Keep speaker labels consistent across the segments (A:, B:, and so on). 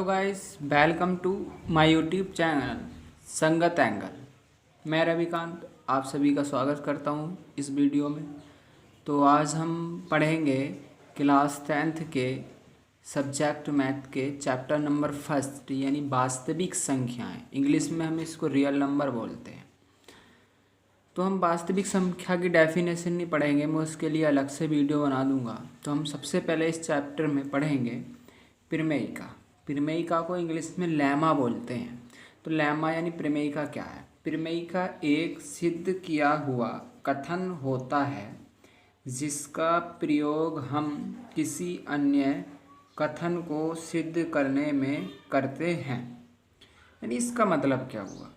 A: Guys, welcome to my YouTube channel Sangat angle. मैं रविकांत आप सभी का स्वागत करता हूं इस वीडियो में। तो आज हम पढ़ेंगे क्लास 10th के सब्जेक्ट मैथ के चैप्टर नंबर फर्स्ट यानी वास्तविक संख्याएं। इंग्लिश में हम इसको रियल नंबर बोलते हैं। तो हम वास्तविक संख्या की डेफिनेशन नहीं पढ़ेंगे, मैं उसके लिए अलग से वीडियो बना दूंगा। तो हम सबसे पहले इस चैप्टर में पढ़ेंगे प्रमेयिका। प्रमेयिका को इंग्लिश में लेमा बोलते हैं। तो लेमा यानी प्रमेयिका क्या है? प्रमेयिका एक सिद्ध किया हुआ कथन होता है जिसका प्रयोग हम किसी अन्य कथन को सिद्ध करने में करते हैं। यानी इसका मतलब क्या हुआ?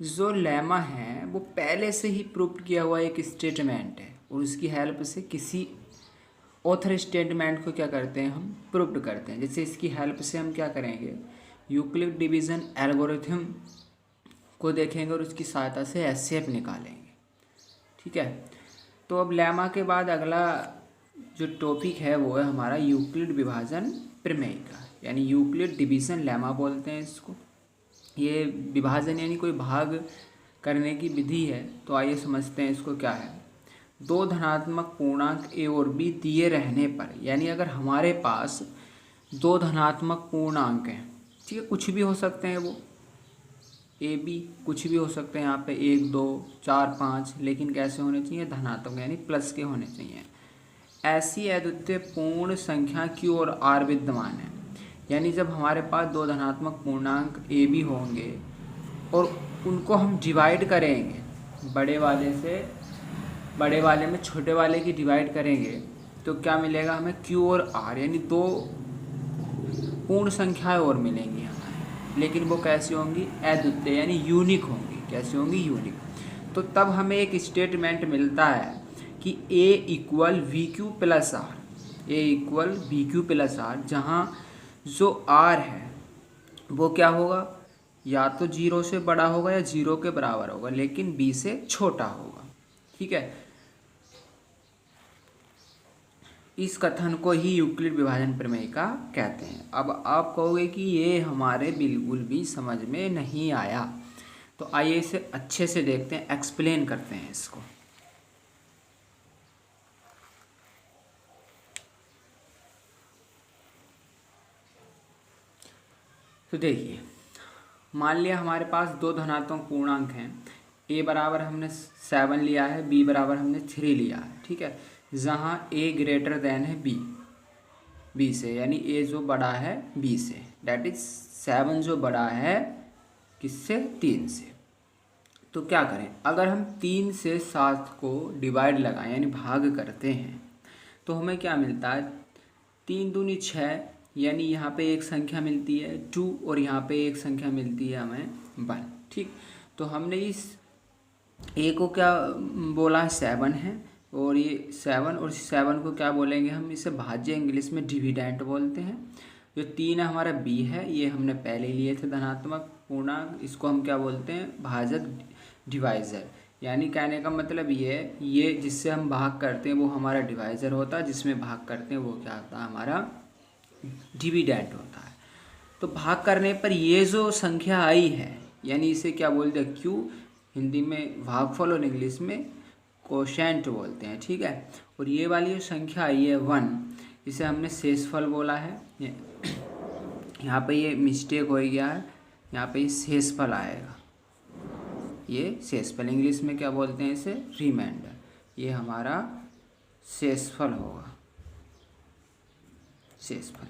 A: जो लेमा है वो पहले से ही प्रूव किया हुआ एक स्टेटमेंट है और उसकी हेल्प से किसी ऑथर स्टेटमेंट को क्या करते हैं, हम प्रूव करते हैं। जैसे इसकी हेल्प से हम क्या करेंगे, यूक्लिड डिवीज़न एल्गोरिथम को देखेंगे और उसकी सहायता से एसएफ निकालेंगे। ठीक है। तो अब लेमा के बाद अगला जो टॉपिक है वो है हमारा यूक्लिड विभाजन प्रमेयिका, यानी यूक्लिड डिवीज़न लेमा बोलते हैं इसको। ये विभाजन यानी कोई भाग करने की विधि है। तो आइए समझते हैं इसको क्या है। दो धनात्मक पूर्णांक ए और बी दिए रहने पर, यानी अगर हमारे पास दो धनात्मक पूर्णांक हैं, ठीक है, कुछ भी हो सकते हैं वो ए बी, कुछ भी हो सकते हैं यहाँ पे 1 2 4 5, लेकिन कैसे होने चाहिए? धनात्मक यानी प्लस के होने चाहिए। ऐसी अद्वितीय पूर्ण संख्या क्यू और आर विद्यमान है, यानी जब हमारे पास दो धनात्मक पूर्णांक ए बी होंगे और उनको हम डिवाइड करेंगे, बड़े वाले में छोटे वाले की डिवाइड करेंगे तो क्या मिलेगा हमें? क्यू और आर, यानी दो पूर्ण संख्याएं और मिलेंगी हमें, लेकिन वो कैसी होंगी? अद्वितीय यानी यूनिक होंगी। कैसी होंगी? यूनिक। तो तब हमें एक स्टेटमेंट मिलता है कि A equal V Q plus R, A equal V Q plus R, जहाँ जो आर है वो क्या होगा? या तो 0 से बड़ा होगा या 0 के बराबर होगा, लेकिन बी से छोटा होगा। ठीक है। इस कथन को ही यूक्लिड विभाजन प्रमेयिका कहते हैं। अब आप कहोगे कि ये हमारे बिल्कुल भी समझ में नहीं आया, तो आइए इसे अच्छे से देखते हैं, एक्सप्लेन करते हैं इसको। तो देखिए, मान लिया हमारे पास दो धनात्मक पूर्णांक हैं। ए बराबर हमने 7 लिया है, बी बराबर हमने 3 लिया है। ठीक है। जहाँ ए ग्रेटर देन है बी से, यानी ए जो बड़ा है बी से, डैट इज 7 जो बड़ा है किससे? 3 से। तो क्या करें? अगर हम 3 से 7 को डिवाइड लगाएं यानी भाग करते हैं तो हमें क्या मिलता है? 3 दूनी 6, यानी यहाँ पे एक संख्या मिलती है 2 और यहाँ पे एक संख्या मिलती है हमें 1। ठीक। तो हमने इस ए को क्या बोला है? 7 है, और ये 7 और 7 को क्या बोलेंगे हम? इसे भाज्य, इंग्लिश में डिविडेंट बोलते हैं। जो 3 है हमारा बी है, ये हमने पहले लिए थे धनात्मक पूर्णांक, इसको हम क्या बोलते हैं? भाजक डिवाइज़र। यानी कहने का मतलब ये जिससे हम भाग करते हैं वो हमारा डिवाइज़र होता है, जिसमें भाग करते हैं वो क्या होता है? हमारा डिविडेंट होता है। तो भाग करने पर ये जो संख्या आई है, यानी इसे क्या बोलते हैं? क्यू, हिंदी में भागफल और इंग्लिश में कोशेंट बोलते हैं। ठीक है। और ये वाली जो संख्या आई है 1, इसे हमने शेषफल बोला है। यहाँ पे ये मिस्टेक हो गया है, यहाँ पे शेषफल आएगा। ये शेषफल, इंग्लिश में क्या बोलते हैं इसे? रिमाइंडर। ये हमारा शेषफल होगा, शेषफल।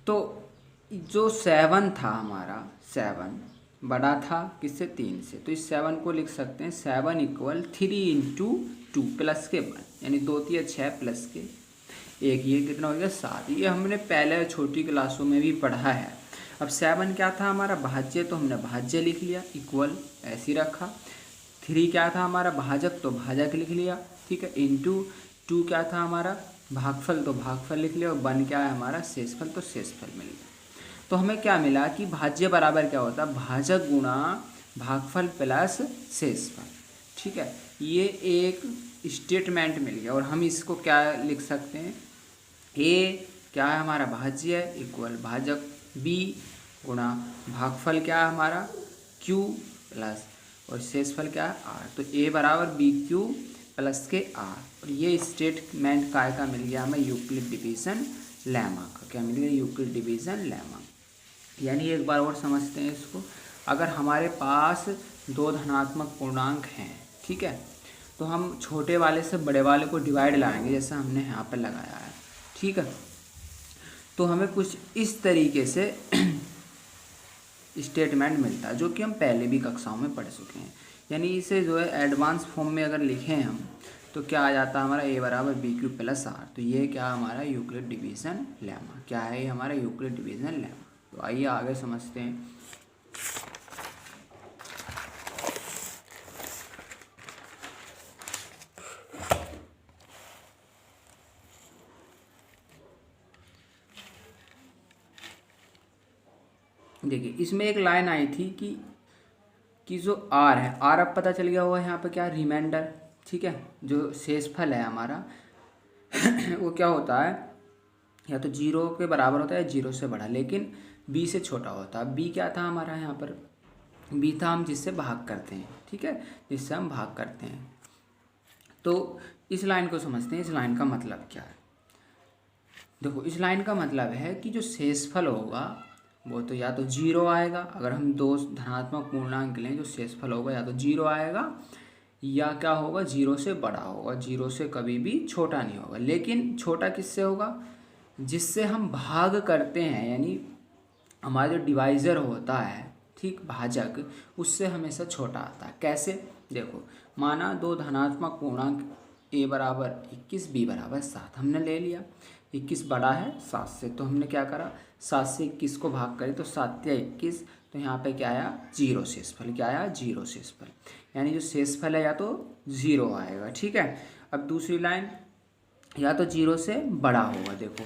A: तो जो 7 था हमारा, 7 बड़ा था किससे? 3 से। तो इस 7 को लिख सकते हैं 7 इक्वल 3 × 2 प्लस के 1, यानी 2 3 6 प्लस के 1, ये कितना हो गया? 7। ये हमने पहले छोटी क्लासों में भी पढ़ा है। अब 7 क्या था हमारा? भाज्य, तो हमने भाज्य लिख लिया, इक्वल ऐसे ही रखा। 3 क्या था हमारा? भाजक, तो भाजक लिख लिया। ठीक है। इंटू 2 क्या था हमारा? भागफल, तो भागफल लिख लिया। और 1 क्या है हमारा? शेषफल, तो शेषफल मिल गया। तो हमें क्या मिला कि भाज्य बराबर क्या होता है? भाजक गुणा भागफल प्लस शेषफल। ठीक है। ये एक स्टेटमेंट मिल गया और हम इसको क्या लिख सकते हैं? ए क्या है हमारा भाज्य है इक्वल भाजक b गुणा भागफल क्या है हमारा q प्लस और शेषफल क्या है r। तो a बराबर बी क्यू प्लस के r। और ये स्टेटमेंट काय का मिल गया हमें यूक्लिड डिवीजन लेमा का। क्या मिल गया यूक्लिड डिवीजन लेमा। यानी एक बार और समझते हैं इसको। अगर हमारे पास दो धनात्मक पूर्णांक हैं, ठीक है, तो हम छोटे वाले से बड़े वाले को डिवाइड लाएंगे, जैसा हमने यहाँ पर लगाया है, ठीक है। तो हमें कुछ इस तरीके से स्टेटमेंट मिलता है, जो कि हम पहले भी कक्षाओं में पढ़ चुके हैं। यानी इसे जो है एडवांस फॉर्म में अगर लिखें हम, तो क्या आ जाता है हमारा a बराबर बी क्यू प्लस आर। तो ये क्या हमारा यूक्लिड डिवीजन लेमा, क्या है ये हमारा यूक्लिड डिवीजन लेमा। तो आइए आगे समझते हैं। देखिए इसमें एक लाइन आई थी कि जो आर है, आर अब पता चल गया हुआ है यहाँ पे क्या रिमाइंडर, ठीक है। जो शेषफल है हमारा वो क्या होता है, या तो जीरो के बराबर होता है या जीरो से बड़ा, लेकिन बी से छोटा होता है। बी क्या था हमारा यहाँ पर, बी था हम जिससे भाग करते हैं, ठीक है, जिससे हम भाग करते हैं। तो इस लाइन को समझते हैं, इस लाइन का मतलब क्या है। देखो इस लाइन का मतलब है कि जो शेषफल होगा वो तो या तो जीरो आएगा, अगर हम दो धनात्मक पूर्णांक लें, जो शेषफल होगा या तो जीरो आएगा या क्या होगा, जीरो से बड़ा होगा, जीरो से कभी भी छोटा नहीं होगा। लेकिन छोटा किससे होगा, जिससे हम भाग करते हैं, यानी हमारा जो डिवाइज़र होता है, ठीक, भाजक, उससे हमेशा छोटा आता है। कैसे, देखो माना दो धनात्मक पूर्णांक a बराबर 21 b बराबर 7 हमने ले लिया। 21 बड़ा है 7 से, तो हमने क्या करा, 7 से 21 को भाग करें तो 7 या 21, तो यहाँ पे क्या आया, जीरो शेषफल। क्या आया, जीरो शेषफल। यानी जो शेषफल है या तो जीरो आएगा, ठीक है। अब दूसरी लाइन, या तो जीरो से बड़ा होगा। देखो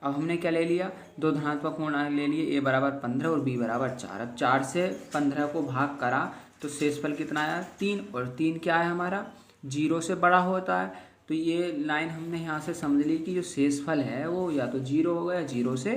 A: अब हमने क्या ले लिया, दो धनात्मक पूर्णांक ले लिए, a बराबर 15 और b बराबर 4। अब 4 से 15 को भाग करा तो शेषफल कितना आया, 3, और 3 क्या है हमारा, जीरो से बड़ा होता है। तो ये लाइन हमने यहाँ से समझ ली कि जो शेषफल है वो या तो जीरो होगा या जीरो से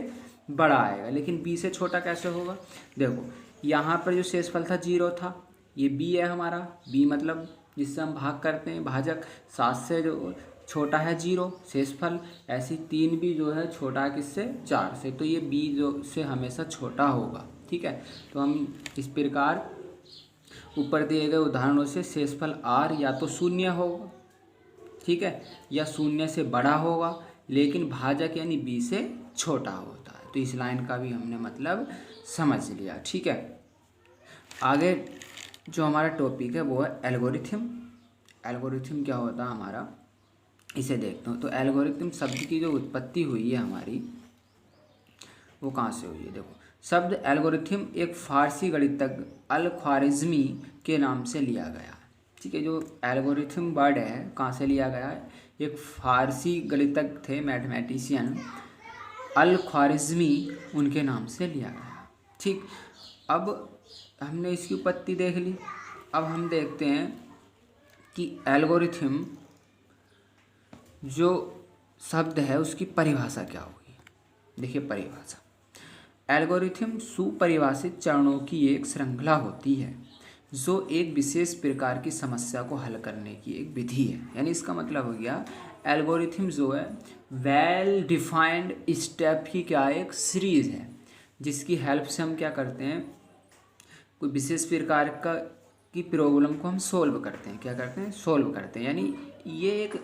A: बड़ा आएगा। लेकिन b से छोटा कैसे होगा, देखो यहाँ पर जो शेषफल था जीरो था, ये b है हमारा, b मतलब जिससे हम भाग करते हैं, भाजक। 7 से जो छोटा है जीरो शेषफल, ऐसी 3 भी जो है छोटा है किससे, 4 से, तो ये b जो से हमेशा छोटा होगा, ठीक है। तो हम इस प्रकार ऊपर दिए गए उदाहरणों से शेषफल r या तो शून्य होगा, ठीक है, या शून्य से बड़ा होगा, लेकिन भाजक यानी b से छोटा होता है। तो इस लाइन का भी हमने मतलब समझ लिया, ठीक है। आगे जो हमारा टॉपिक है वो है एल्गोरिथम। एल्गोरिथम क्या होता है हमारा, इसे देखते हो। तो एल्गोरिथम शब्द की जो उत्पत्ति हुई है हमारी, वो कहाँ से हुई है। देखो शब्द एल्गोरिथम एक फारसी गणितज्ञ अल ख्वारिज़मी के नाम से लिया गया, ठीक है। जो एल्गोरिथम वर्ड है कहाँ से लिया गया है, एक फारसी गणितज्ञ थे, मैथमेटिशियन अल ख्वारिज़मी, उनके नाम से लिया गया, ठीक। अब हमने इसकी उत्पत्ति देख ली। अब हम देखते हैं कि एल्गोरिथम जो शब्द है उसकी परिभाषा क्या होगी। देखिए परिभाषा, एल्गोरिथम सुपरिभाषित चरणों की एक श्रृंखला होती है जो एक विशेष प्रकार की समस्या को हल करने की एक विधि है। यानी इसका मतलब हो गया एल्गोरिथम जो है वेल डिफाइंड स्टेप की क्या एक सीरीज है, जिसकी हेल्प से हम क्या करते हैं, कोई विशेष प्रकार का की प्रॉब्लम को हम सोल्व करते हैं। क्या करते हैं, सोल्व करते हैं। यानी ये एक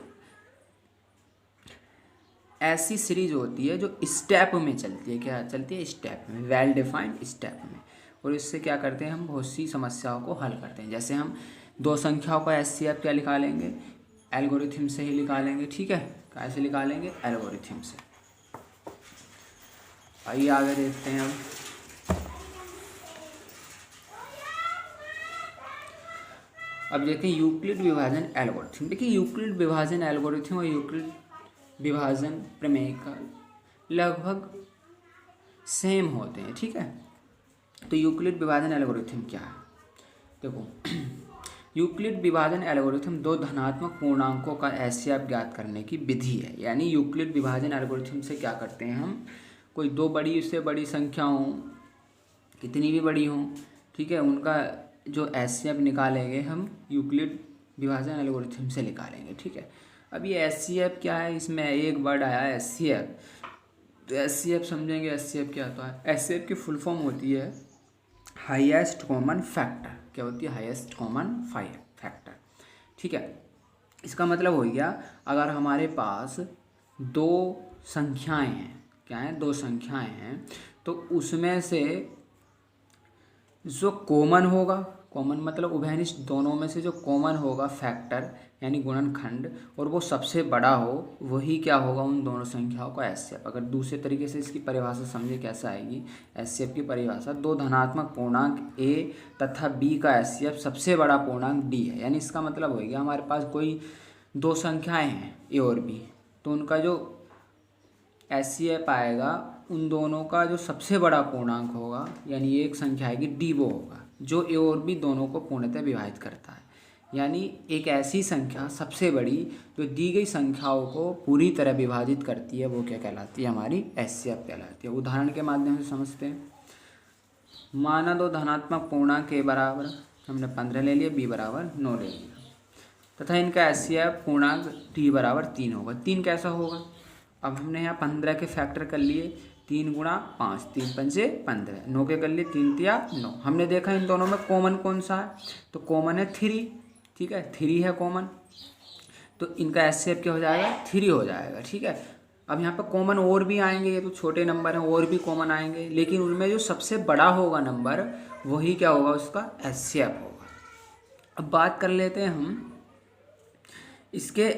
A: ऐसी सीरीज होती है जो स्टेप में चलती है। क्या चलती है, स्टेप में, वेल डिफाइंड स्टेप में। और इससे क्या करते हैं, हम बहुत सी समस्याओं को हल करते हैं। जैसे हम दो संख्याओं का एचसीएफ क्या निकालेंगे, एल्गोरिथम से ही निकालेंगे, ठीक है। कैसे निकालेंगे, एल्गोरिथम से। आइए आगे देखते हैं। अब देखते हैं यूक्लिड विभाजन एल्गोरिथम। देखिए यूक्लिड विभाजन एल्गोरिथम और यूक्लिड विभाजन प्रमेय का लगभग सेम होते हैं, ठीक है। तो यूक्लिड विभाजन एल्गोरिथम क्या है, देखो यूक्लिड विभाजन एल्गोरिथम दो धनात्मक पूर्णांकों का एचसीएफ ज्ञात करने की विधि है। यानी यूक्लिड विभाजन एल्गोरिथम से क्या करते हैं हम, कोई दो बड़ी से बड़ी संख्या हो, कितनी भी बड़ी हो, ठीक है, उनका जो एचसीएफ निकालेंगे हम यूक्लिड विभाजन एल्गोरिथम से निकालेंगे। ठीक है, अब ये एचसीएफ क्या है, इसमें एक वर्ड आया है एचसीएफ, तो एचसीएफ समझेंगे। एचसीएफ क्या होता है, एचसीएफ की फुल फॉर्म होती है हाईएस्ट कॉमन फैक्टर। क्या होती है, हाईएस्ट कॉमन फैक्टर। ठीक है, इसका मतलब हो गया अगर हमारे पास दो संख्याएं हैं, क्या है, दो संख्याएं हैं, तो उसमें से जो कॉमन होगा, कॉमन मतलब उभयनिष्ठ, दोनों में से जो कॉमन होगा फैक्टर यानी गुणनखंड, और वो सबसे बड़ा हो, वही क्या होगा, उन दोनों संख्याओं का एचसीएफ। अगर दूसरे तरीके से इसकी परिभाषा समझे कैसा आएगी, एचसीएफ की परिभाषा, दो धनात्मक पूर्णांक ए तथा बी का एचसीएफ सबसे बड़ा पूर्णांक डी है। यानी इसका मतलब हो गया हमारे पास कोई दो संख्याएं हैं ए और बी, तो उनका जो एचसीएफ आएगा, उन दोनों का जो सबसे बड़ा पूर्णांक होगा, यानी एक संख्या आएगी डी, वो होगा जो ए और बी दोनों को पूर्णतः विभाजित करता है। यानी एक ऐसी संख्या सबसे बड़ी जो दी गई संख्याओं को पूरी तरह विभाजित करती है, वो क्या कहलाती है, हमारी एचसीएफ कहलाती है। उदाहरण के माध्यम से समझते हैं। माना दो धनात्मक पूर्णांक ए बराबर, हमने 15 ले लिया, बी बराबर 9 ले लिया, तथा इनका एचसीएफ पूर्णांक डी बराबर 3 होगा। 3 कैसा होगा, अब हमने यहाँ 15 के फैक्टर कर लिए, 3 गुणा 5, 3 पंजे 15, 9 के कर लिए 3 तिया 9। हमने देखा इन दोनों में कॉमन कौन सा है, तो कॉमन है 3। ठीक है, 3 है कॉमन, तो इनका एचसीएफ क्या हो जाएगा, 3 हो जाएगा। ठीक है, अब यहाँ पर कॉमन और भी आएंगे, ये तो छोटे नंबर हैं, और भी कॉमन आएंगे, लेकिन उनमें जो सबसे बड़ा होगा नंबर, वही क्या होगा, उसका एचसीएफ होगा। अब बात कर लेते हैं हम इसके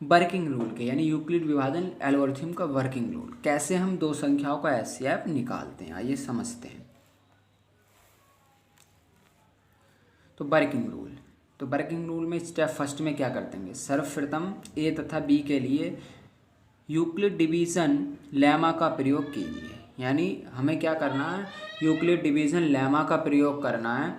A: वर्किंग रूल के, यानी यूक्लिड विभाजन एल्गोरिथम का वर्किंग रूल, कैसे हम दो संख्याओं का एचसीएफ निकालते हैं, आइए समझते हैं। तो वर्किंग रूल में स्टेप फर्स्ट में क्या करते हैं, सर्वप्रथम ए तथा बी के लिए यूक्लिड डिवीज़न लेमा का प्रयोग कीजिए। यानी हमें क्या करना है, यूक्लिड डिवीज़न लेमा का प्रयोग करना है।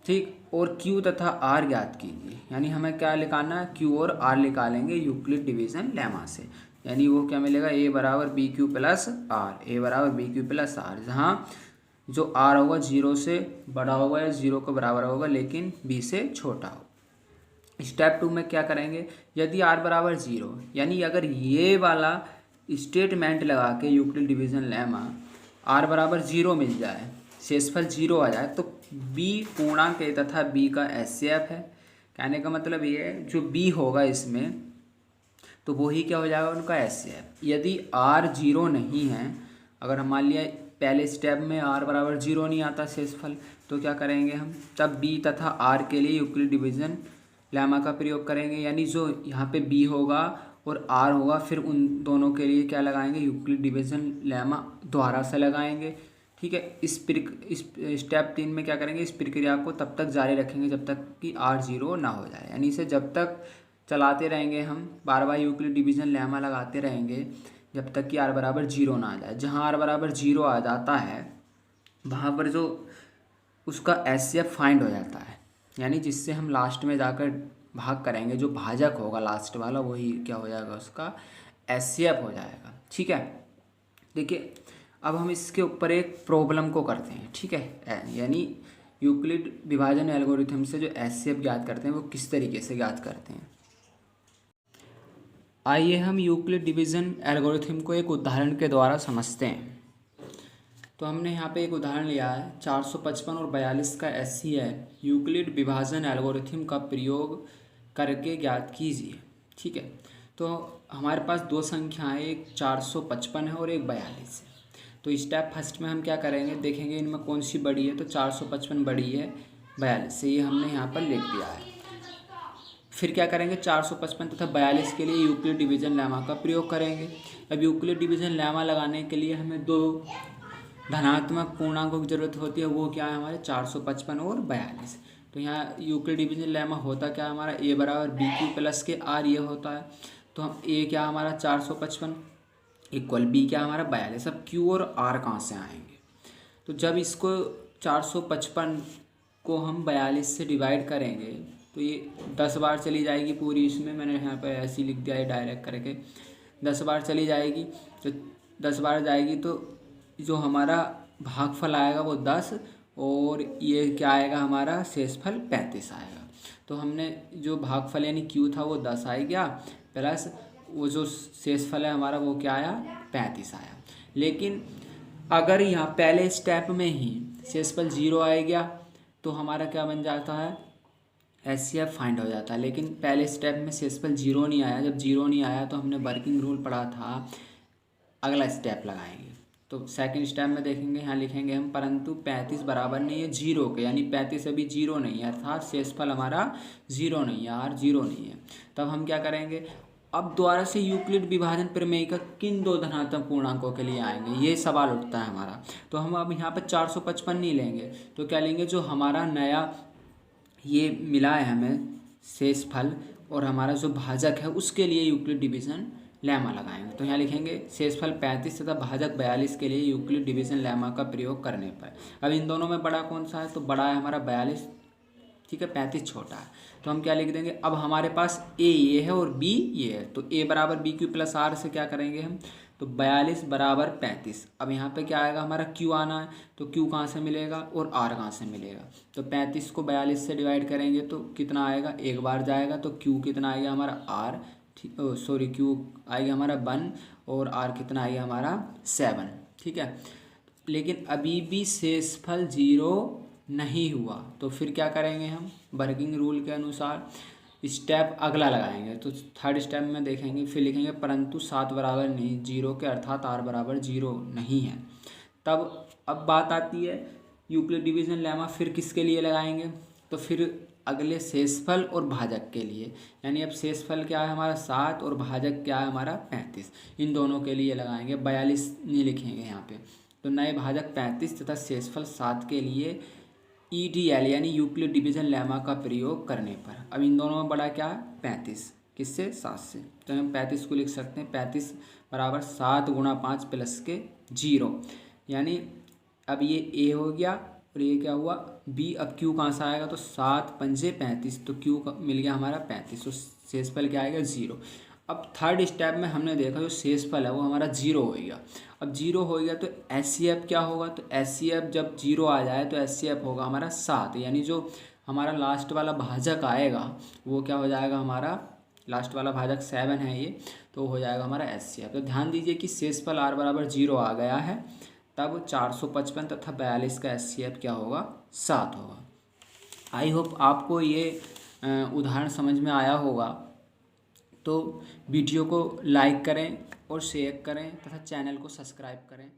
A: ठीक, और क्यू तथा आर ज्ञात कीजिए। यानी हमें क्या निकालना है, क्यू और आर निकालेंगे यूक्लिड डिवीज़न लेमा से। यानी वो क्या मिलेगा, ए बराबर बी क्यू प्लस आर, ए बराबर बी क्यू प्लस आर, जहाँ जो आर होगा 0 से बड़ा होगा या 0 के बराबर होगा, लेकिन बी से छोटा हो। स्टेप 2 में क्या करेंगे, यदि आर बराबर 0, यानी अगर ये वाला स्टेटमेंट लगा के यूक्लिड डिवीज़न लेमा आर बराबर 0 मिल जाए, शेषफल 0 आ जाए, तो बी पूर्णांक ए तथा बी का एचसीएफ है। कहने का मतलब ये है, जो बी होगा इसमें, तो वही क्या हो जाएगा, उनका एचसीएफ। यदि आर 0 नहीं है, अगर हम मान लिया पहले स्टेप में आर बराबर 0 नहीं आता शेषफल, तो क्या करेंगे हम, तब बी तथा आर के लिए यूक्लिड डिवीज़न लेमा का प्रयोग करेंगे। यानी जो यहाँ पे बी होगा और आर होगा, फिर उन दोनों के लिए क्या लगाएंगे, यूक्लिड डिवीज़न लेमा दोबारा से लगाएंगे। ठीक है, इस स्टेप 3 में क्या करेंगे, इस प्रक्रिया को तब तक जारी रखेंगे जब तक कि आर 0 ना हो जाए। यानी इसे जब तक चलाते रहेंगे हम, बार बार यूक्लिड डिवीज़न लेमा लगाते रहेंगे जब तक कि आर बराबर 0 ना आ जाए। जहाँ आर बराबर 0 आ जाता है, वहाँ पर जो उसका एचसीएफ फाइंड हो जाता है, यानी जिससे हम लास्ट में जाकर भाग करेंगे, जो भाजक होगा लास्ट वाला, वही क्या हो जाएगा, उसका एचसीएफ हो जाएगा। ठीक है, देखिए अब हम इसके ऊपर एक प्रॉब्लम को करते हैं। ठीक है, यानी यूक्लिड विभाजन एल्गोरिथम से जो एचसीएफ ज्ञात करते हैं, वो किस तरीके से ज्ञात करते हैं। आइए हम यूक्लिड डिवीज़न एल्गोरिथम को एक उदाहरण के द्वारा समझते हैं। तो हमने यहाँ पे एक उदाहरण लिया है, 455 और 42 का एचसीएफ यूक्लिड विभाजन एल्गोरिथम का प्रयोग करके ज्ञात कीजिए। ठीक है, तो हमारे पास दो संख्याएं, एक 455 है और एक 42 है। तो स्टेप फर्स्ट में हम क्या करेंगे, देखेंगे इनमें कौन सी बड़ी है, तो 455 बड़ी है 42 से, ये हमने यहाँ पर लिख दिया है। फिर क्या करेंगे, 455 तथा 42 के लिए यूक्लिड डिवीज़न लेमा का प्रयोग करेंगे। अब यूक्लिड डिवीज़न लेमा लगाने के लिए हमें दो धनात्मक पूर्णांकों की जरूरत होती है, वो क्या है हमारे 455 और 42। तो यहाँ यूक्लिड डिवीज़न लेमा होता क्या है हमारा, ए बराबर बी क्यू प्लस के आर, ये होता है। तो हम ए क्या हमारा 455 इक्वल बी क्या हमारा 42। अब क्यू और आर कहाँ से आएंगे, तो जब इसको 455 को हम 42 से डिवाइड करेंगे तो ये 10 बार चली जाएगी पूरी, इसमें मैंने यहाँ पर ऐसे ही लिख दिया है डायरेक्ट करके, 10 बार चली जाएगी। तो 10 बार जाएगी तो जो हमारा भागफल आएगा वो 10 और ये क्या आएगा हमारा शेषफल 35 आएगा। तो हमने जो भागफल यानी क्यू था वो 10 आ गया प्लस वो जो शेषफल है हमारा वो क्या आया 35 आया। लेकिन अगर यहाँ पहले स्टेप में ही शेषफल 0 आ गया तो हमारा क्या बन जाता है एचसीएफ फाइंड हो जाता है। लेकिन पहले स्टेप में शेषफल 0 नहीं आया, जब 0 नहीं आया तो हमने वर्किंग रूल पढ़ा था अगला स्टेप लगाएंगे। तो सेकंड स्टेप में देखेंगे, यहाँ लिखेंगे हम परंतु 35 बराबर नहीं है 0 के, यानी 35 अभी 0 नहीं है अर्थात शेषफल हमारा 0 नहीं है यार 0 नहीं है। तब हम क्या करेंगे, अब दोबारा से यूक्लिड विभाजन प्रमेय का किन दो धनात्मक पूर्णांकों के लिए आएंगे ये सवाल उठता है हमारा। तो हम अब यहाँ पर 455 नहीं लेंगे तो क्या लेंगे, जो हमारा नया ये मिला है हमें शेषफल और हमारा जो भाजक है उसके लिए यूक्लिड डिवीजन लेमा लगाएंगे। तो यहाँ लिखेंगे शेषफल 35 तथा भाजक 42 के लिए यूक्लिड डिवीजन लेमा का प्रयोग करने पर। अब इन दोनों में बड़ा कौन सा है, तो बड़ा है हमारा 42, ठीक है, 35 छोटा है। तो हम क्या लिख देंगे, अब हमारे पास ए ये है और बी ये है, तो ए बराबर बी क्यू प्लस आर से क्या करेंगे हम, तो 42 बराबर 35। अब यहाँ पे क्या आएगा हमारा क्यू आना है, तो क्यू कहाँ से मिलेगा और आर कहाँ से मिलेगा, तो 35 को 42 से डिवाइड करेंगे तो कितना आएगा, एक बार जाएगा तो क्यू कितना आएगा हमारा आर, सॉरी क्यू आएगा हमारा 1 और आर कितना आएगा हमारा 7, ठीक है। लेकिन अभी भी शेषफल 0 नहीं हुआ तो फिर क्या करेंगे हम, वर्किंग रूल के अनुसार स्टेप अगला लगाएंगे। तो थर्ड स्टेप में देखेंगे, फिर लिखेंगे परंतु 7 बराबर नहीं 0 के अर्थात आर बराबर 0 नहीं है। तब अब बात आती है यूक्लिड डिवीजन लेमा फिर किसके लिए लगाएंगे, तो फिर अगले शेषफल और भाजक के लिए, यानी अब शेषफल क्या है हमारा 7 और भाजक क्या है हमारा 35, इन दोनों के लिए लगाएंगे। 42 नहीं लिखेंगे यहाँ पे, तो नए भाजक 35 तथा शेषफल 7 के लिए EDL यानी यूक्लिड डिवीजन लेमा का प्रयोग करने पर। अब इन दोनों में बड़ा क्या है 35, किससे 7 से, तो हम 35 को लिख सकते हैं 35 बराबर 7 गुणा 5 प्लस के 0, यानी अब ये A हो गया और ये क्या हुआ B। अब Q कहाँ से आएगा, तो 7 पंजे 35, तो Q मिल गया हमारा 35, तो शेषफल क्या आएगा 0। अब थर्ड स्टेप में हमने देखा जो शेषफल है वो हमारा 0 हो गया। अब 0 हो गया तो HCF क्या होगा, तो HCF जब 0 आ जाए तो HCF होगा हमारा 7, यानी जो हमारा लास्ट वाला भाजक आएगा वो क्या हो जाएगा हमारा, लास्ट वाला भाजक 7 है ये, तो हो जाएगा हमारा HCF। तो ध्यान दीजिए कि शेषफल R बराबर 0 आ गया है, तब 455 तथा 42 का HCF क्या होगा 7 होगा। आई होप आपको ये उदाहरण समझ में आया होगा। तो वीडियो को लाइक करें और शेयर करें तथा चैनल को सब्सक्राइब करें।